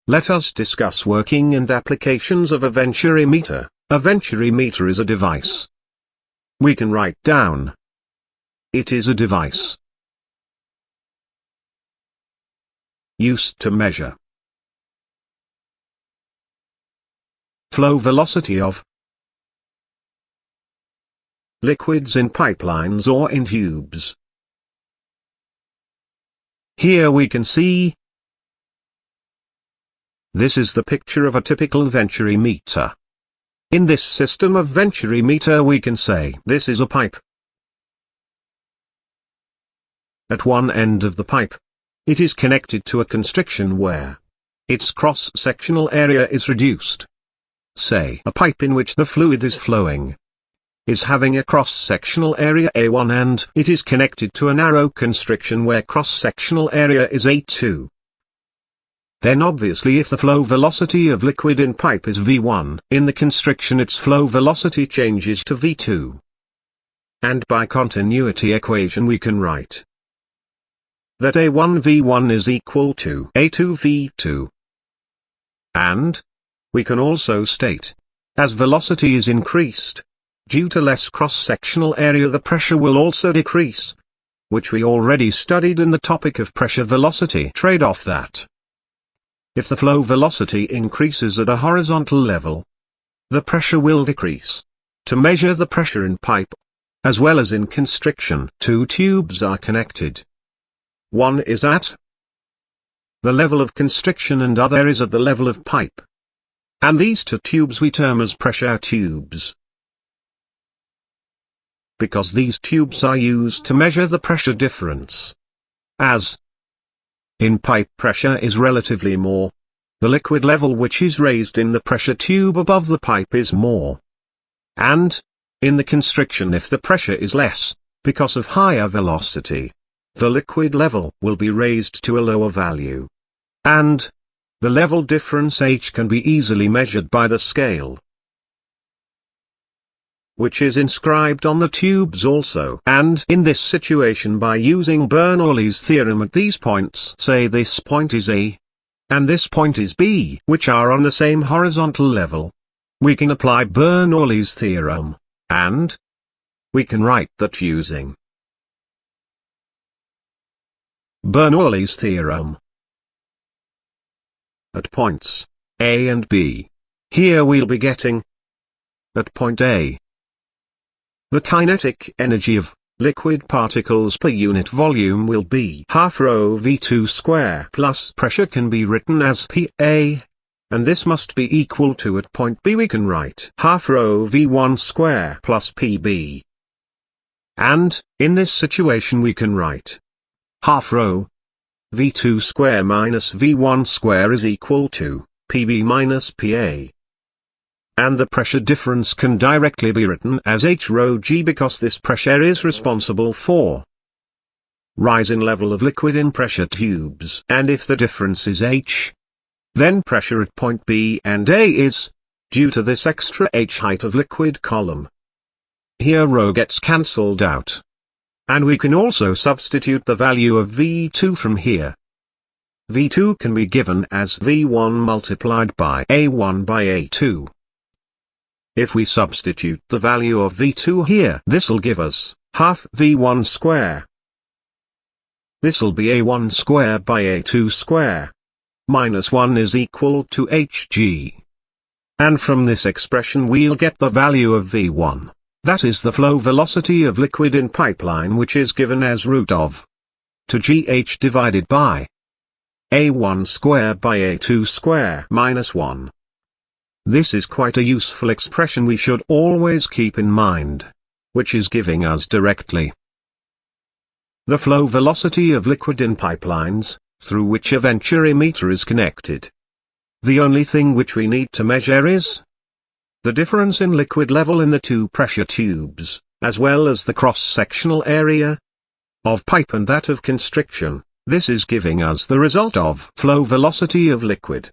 Let us discuss working and applications of a vencurimeter. A vencurimeter is a device. We can write down. It is a device used to measure flow velocity of liquids in pipelines or in tubes. Here we can see. This is the picture of a typical vencurimeter. In this system of vencurimeter we can say this is a pipe. At one end of the pipe, it is connected to a constriction where its cross-sectional area is reduced. Say a pipe in which the fluid is flowing is having a cross-sectional area A1 and it is connected to a narrow constriction where cross-sectional area is A2. Then obviously if the flow velocity of liquid in pipe is V1, in the constriction its flow velocity changes to V2. And by continuity equation we can write that A1 V1 is equal to A2 V2. And we can also state, as velocity is increased, due to less cross-sectional area the pressure will also decrease, which we already studied in the topic of pressure-velocity trade-off that if the flow velocity increases at a horizontal level, the pressure will decrease. To measure the pressure in pipe, as well as in constriction, two tubes are connected. One is at the level of constriction and other is at the level of pipe. And these two tubes we term as pressure tubes. Because these tubes are used to measure the pressure difference. As in pipe pressure is relatively more, the liquid level which is raised in the pressure tube above the pipe is more. And in the constriction if the pressure is less, because of higher velocity, the liquid level will be raised to a lower value. And the level difference H can be easily measured by the scale, which is inscribed on the tubes also. And in this situation by using Bernoulli's theorem at these points, say this point is A, and this point is B, which are on the same horizontal level, we can apply Bernoulli's theorem, and we can write that using Bernoulli's theorem at points A and B. Here we'll be getting at point A the kinetic energy of liquid particles per unit volume will be half rho V2 square plus pressure can be written as PA, and this must be equal to at point B we can write half rho V1 square plus PB. And in this situation we can write half rho V2 square minus V1 square is equal to PB minus PA. And the pressure difference can directly be written as H rho G because this pressure is responsible for rise in level of liquid in pressure tubes. And if the difference is H, then pressure at point B and A is, due to this extra H height of liquid column. Here rho gets cancelled out. And we can also substitute the value of V2 from here. V2 can be given as V1 multiplied by A1 by A2. If we substitute the value of V2 here, this'll give us half V1 square. This'll be A1 square by A2 square. Minus 1 is equal to Hg. And from this expression we'll get the value of V1. That is the flow velocity of liquid in pipeline which is given as root of to GH divided by A1 square by A2 square minus 1. This is quite a useful expression we should always keep in mind, which is giving us directly the flow velocity of liquid in pipelines, through which a vencurimeter is connected. The only thing which we need to measure is the difference in liquid level in the two pressure tubes, as well as the cross-sectional area of pipe and that of constriction. This is giving us the result of flow velocity of liquid.